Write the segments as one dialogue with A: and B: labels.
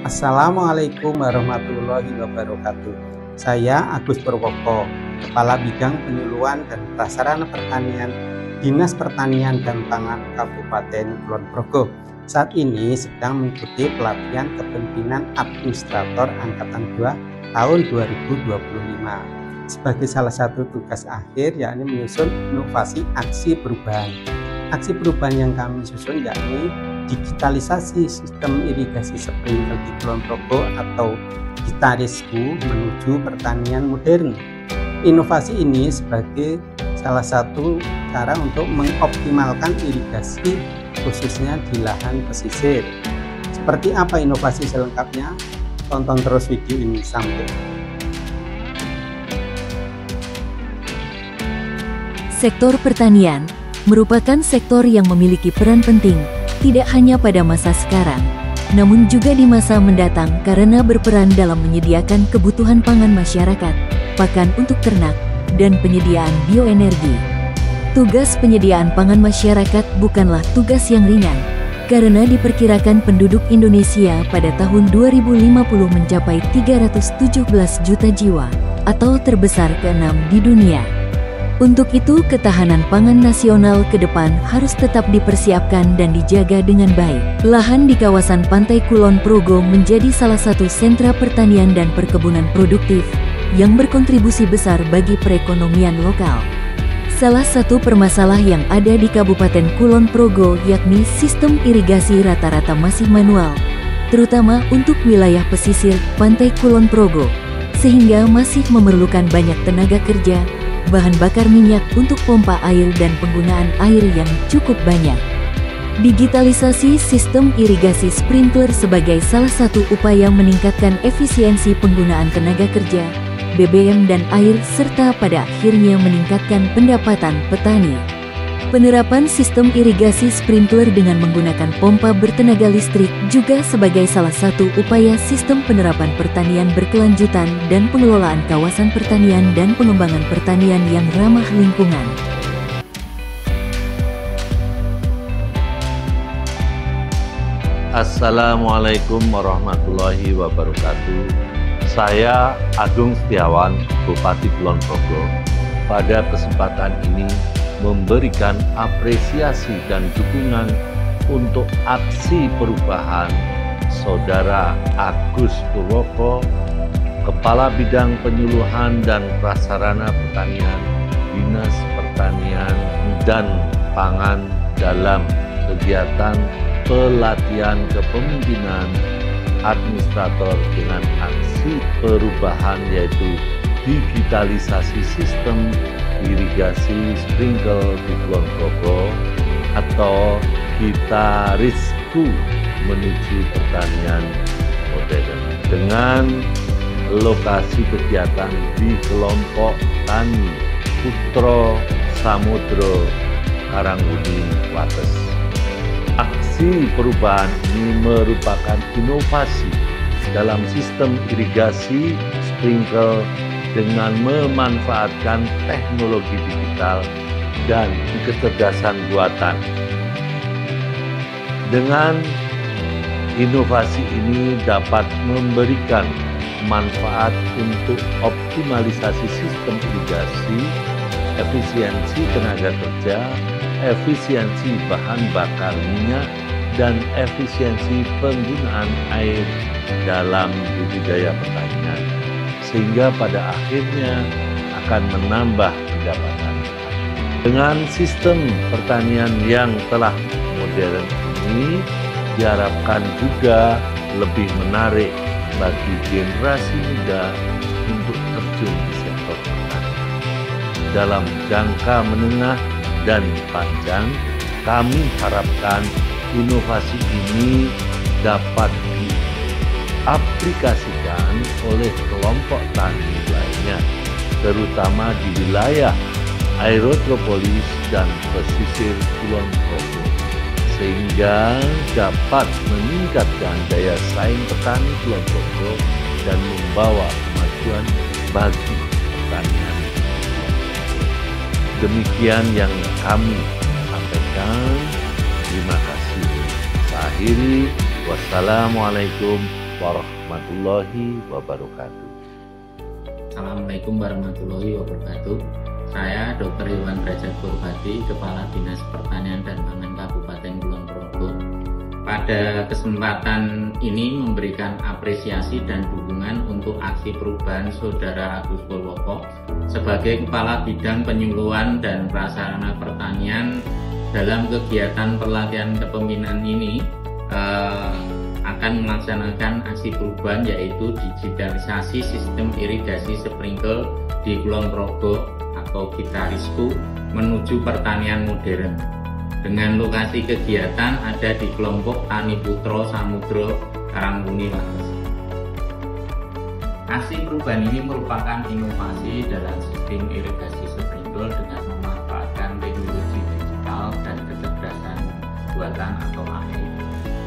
A: Assalamualaikum warahmatullahi wabarakatuh. Saya Agus Purwoko, Kepala Bidang Penyuluhan dan Prasarana Pertanian Dinas Pertanian dan Pangan Kabupaten Kulon Progo. Saat ini sedang mengikuti pelatihan kepemimpinan administrator Angkatan 2 tahun 2025. Sebagai salah satu tugas akhir yakni menyusun inovasi aksi perubahan. Aksi perubahan yang kami susun yakni digitalisasi sistem irigasi sprinkler di Kulon Progo atau Gitarisku menuju pertanian modern. Inovasi ini sebagai salah satu cara untuk mengoptimalkan irigasi khususnya di lahan pesisir. Seperti apa inovasi selengkapnya? Tonton terus video ini sampai.
B: Sektor pertanian merupakan sektor yang memiliki peran penting tidak hanya pada masa sekarang, namun juga di masa mendatang karena berperan dalam menyediakan kebutuhan pangan masyarakat, pakan untuk ternak, dan penyediaan bioenergi. Tugas penyediaan pangan masyarakat bukanlah tugas yang ringan, karena diperkirakan penduduk Indonesia pada tahun 2050 mencapai 317 juta jiwa, atau terbesar ke-6 di dunia. Untuk itu, ketahanan pangan nasional ke depan harus tetap dipersiapkan dan dijaga dengan baik. Lahan di kawasan Pantai Kulon Progo menjadi salah satu sentra pertanian dan perkebunan produktif yang berkontribusi besar bagi perekonomian lokal. Salah satu permasalahan yang ada di Kabupaten Kulon Progo yakni sistem irigasi rata-rata masih manual, terutama untuk wilayah pesisir Pantai Kulon Progo, sehingga masih memerlukan banyak tenaga kerja, bahan bakar minyak untuk pompa air dan penggunaan air yang cukup banyak. Digitalisasi sistem irigasi sprinkler sebagai salah satu upaya meningkatkan efisiensi penggunaan tenaga kerja, BBM dan air serta pada akhirnya meningkatkan pendapatan petani. Penerapan sistem irigasi sprinkler dengan menggunakan pompa bertenaga listrik juga sebagai salah satu upaya sistem penerapan pertanian berkelanjutan dan pengelolaan kawasan pertanian dan pengembangan pertanian yang ramah lingkungan.
C: Assalamualaikum warahmatullahi wabarakatuh. Saya Agung Setiawan, Bupati Kulon Progo. Pada kesempatan ini memberikan apresiasi dan dukungan untuk aksi perubahan Saudara Agus Purwoko, Kepala Bidang Penyuluhan dan Prasarana Pertanian Dinas Pertanian dan Pangan dalam kegiatan pelatihan kepemimpinan administrator dengan aksi perubahan yaitu digitalisasi sistem irigasi sprinkler di Kulon Progo atau Gitarisku menuju pertanian modern dengan lokasi kegiatan di kelompok tani Putro Samudro Karanguni Wates. Aksi perubahan ini merupakan inovasi dalam sistem irigasi sprinkler dengan memanfaatkan teknologi digital dan kecerdasan buatan. Dengan inovasi ini dapat memberikan manfaat untuk optimalisasi sistem irigasi, efisiensi tenaga kerja, efisiensi bahan bakar minyak, dan efisiensi penggunaan air dalam budidaya pertanian, sehingga pada akhirnya akan menambah pendapatan. Dengan sistem pertanian yang telah modern ini diharapkan juga lebih menarik bagi generasi muda untuk terjun di sektor pertanian. Dalam jangka menengah dan panjang, kami harapkan inovasi ini dapat diaplikasikan oleh kelompok tani lainnya, terutama di wilayah aerotropolis dan pesisir Kulon Progo, sehingga dapat meningkatkan daya saing petani Kulon Progo dan membawa kemajuan bagi pertanian. Demikian yang kami sampaikan. Terima kasih. Saya akhiri. Wassalamualaikum warahmatullahi wabarakatuh.
D: Assalamualaikum warahmatullahi wabarakatuh. Saya Dr. Iwan Derajat Purbati, Kepala Dinas Pertanian dan Pangan Kabupaten Kulon Progo. Pada kesempatan ini memberikan apresiasi dan dukungan untuk aksi perubahan Saudara Agus Purwoko sebagai Kepala Bidang Penyuluhan dan Prasarana Pertanian. Dalam kegiatan pelatihan kepemimpinan ini akan melaksanakan aksi perubahan, yaitu digitalisasi sistem irigasi sprinkle di Kulon Progo atau Kitarisku menuju pertanian modern. Dengan lokasi kegiatan ada di kelompok Tani Putra Samudro Karangmuni Wates. Aksi perubahan ini merupakan inovasi dalam sistem irigasi sprinkle dengan memanfaatkan teknologi digital dan kecerdasan buatan atau AI.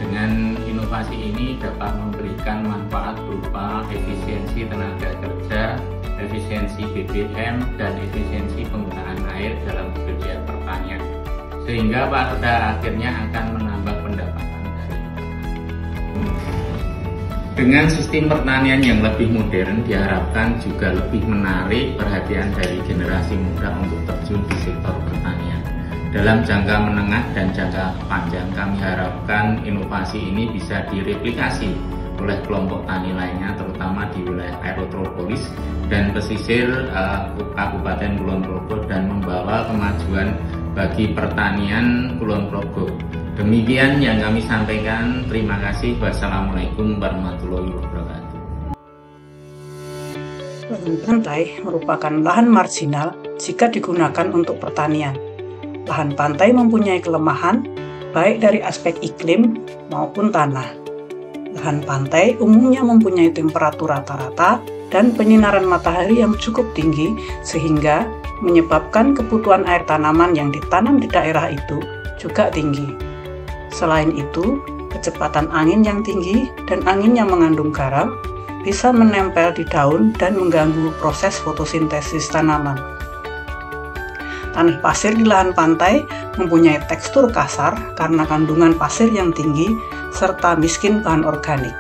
D: Dengan inovasi ini dapat memberikan manfaat berupa efisiensi tenaga kerja, efisiensi BBM, dan efisiensi penggunaan air dalam kegiatan pertanian, sehingga pada akhirnya akan menambah pendapatan dari Dengan sistem pertanian yang lebih modern diharapkan juga lebih menarik perhatian dari generasi muda untuk terjun di sektor pertanian. Dalam jangka menengah dan jangka panjang, kami harapkan inovasi ini bisa direplikasi oleh kelompok tani lainnya, terutama di wilayah aerotropolis dan pesisir Kabupaten Kulon Progo, dan membawa kemajuan bagi pertanian Kulon Progo. Demikian yang kami sampaikan. Terima kasih. Wassalamualaikum warahmatullahi wabarakatuh.
E: Lahan pantai merupakan lahan marginal jika digunakan untuk pertanian. Lahan pantai mempunyai kelemahan baik dari aspek iklim maupun tanah. Lahan pantai umumnya mempunyai temperatur rata-rata dan penyinaran matahari yang cukup tinggi, sehingga menyebabkan kebutuhan air tanaman yang ditanam di daerah itu juga tinggi. Selain itu, kecepatan angin yang tinggi dan angin yang mengandung garam bisa menempel di daun dan mengganggu proses fotosintesis tanaman. Tanah pasir di lahan pantai mempunyai tekstur kasar karena kandungan pasir yang tinggi serta miskin bahan organik.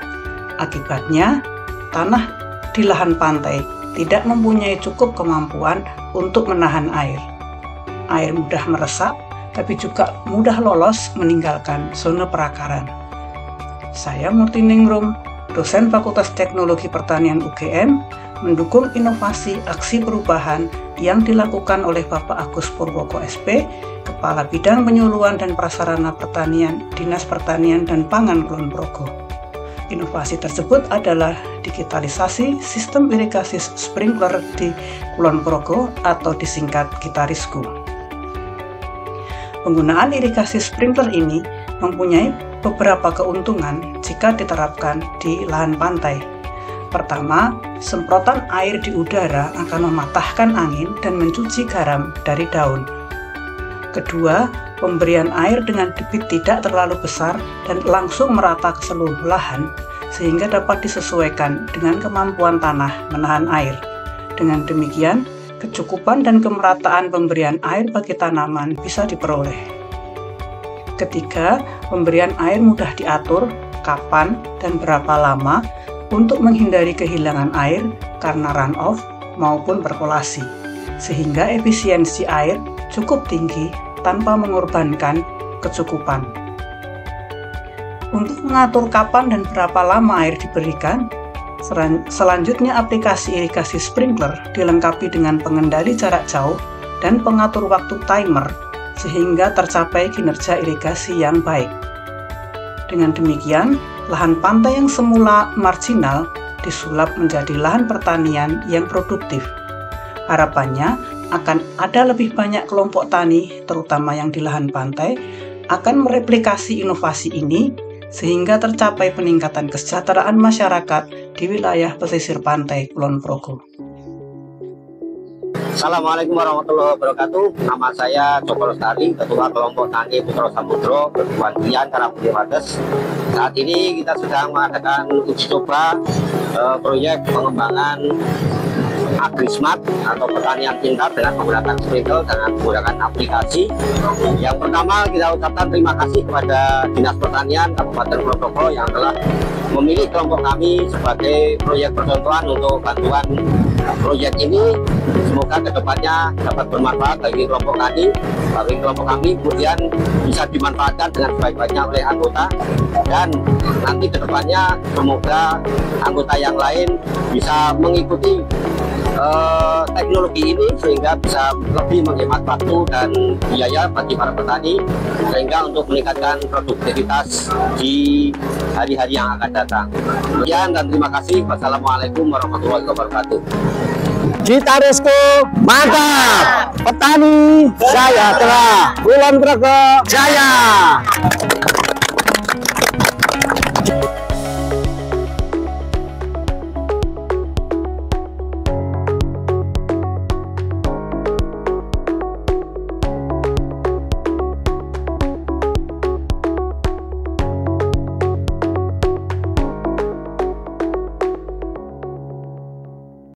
E: Akibatnya, tanah di lahan pantai tidak mempunyai cukup kemampuan untuk menahan air. Air mudah meresap, tapi juga mudah lolos meninggalkan zona perakaran. Saya Murti Ningrum, dosen Fakultas Teknologi Pertanian UGM, mendukung inovasi aksi perubahan yang dilakukan oleh Bapak Agus Purwoko SP, Kepala Bidang Penyuluhan dan Prasarana Pertanian, Dinas Pertanian dan Pangan Kulon Progo. Inovasi tersebut adalah digitalisasi sistem irigasi sprinkler di Kulon Progo atau disingkat Kitarisku. Penggunaan irigasi sprinkler ini mempunyai beberapa keuntungan jika diterapkan di lahan pantai. Pertama, semprotan air di udara akan mematahkan angin dan mencuci garam dari daun. Kedua, pemberian air dengan debit tidak terlalu besar dan langsung merata ke seluruh lahan, sehingga dapat disesuaikan dengan kemampuan tanah menahan air. Dengan demikian, kecukupan dan kemerataan pemberian air bagi tanaman bisa diperoleh. Ketiga, pemberian air mudah diatur, kapan dan berapa lama, untuk menghindari kehilangan air karena runoff maupun perkolasi, sehingga efisiensi air cukup tinggi tanpa mengorbankan kecukupan. Untuk mengatur kapan dan berapa lama air diberikan, selanjutnya aplikasi irigasi sprinkler dilengkapi dengan pengendali jarak jauh dan pengatur waktu timer, sehingga tercapai kinerja irigasi yang baik. Dengan demikian, lahan pantai yang semula marginal disulap menjadi lahan pertanian yang produktif. Harapannya akan ada lebih banyak kelompok tani, terutama yang di lahan pantai, akan mereplikasi inovasi ini sehingga tercapai peningkatan kesejahteraan masyarakat di wilayah pesisir pantai Kulon Progo.
F: Assalamualaikum warahmatullahi wabarakatuh. Nama saya Joko Lestari, Ketua Kelompok Tani Putra Samudro, Perguruan Karangmuni Wates. Saat ini kita sedang mengadakan uji coba proyek pengembangan AgriSmart atau pertanian pintar dengan menggunakan sprinkle dengan menggunakan aplikasi. Yang pertama kita ucapkan terima kasih kepada Dinas Pertanian Kabupaten Kulon Progo yang telah memilih kelompok kami sebagai proyek percontohan untuk bantuan proyek ini. Semoga kedepannya dapat bermanfaat bagi kelompok kami, kemudian bisa dimanfaatkan dengan sebaik-baiknya oleh anggota, dan nanti kedepannya semoga anggota yang lain bisa mengikuti teknologi ini sehingga bisa lebih menghemat waktu dan biaya bagi para petani, sehingga untuk meningkatkan produktivitas di hari-hari yang akan datang. Sekian dan terima kasih. Wassalamualaikum warahmatullahi wabarakatuh.
G: Cita Resco mantap, petani saya telah, Kulon Progo jaya.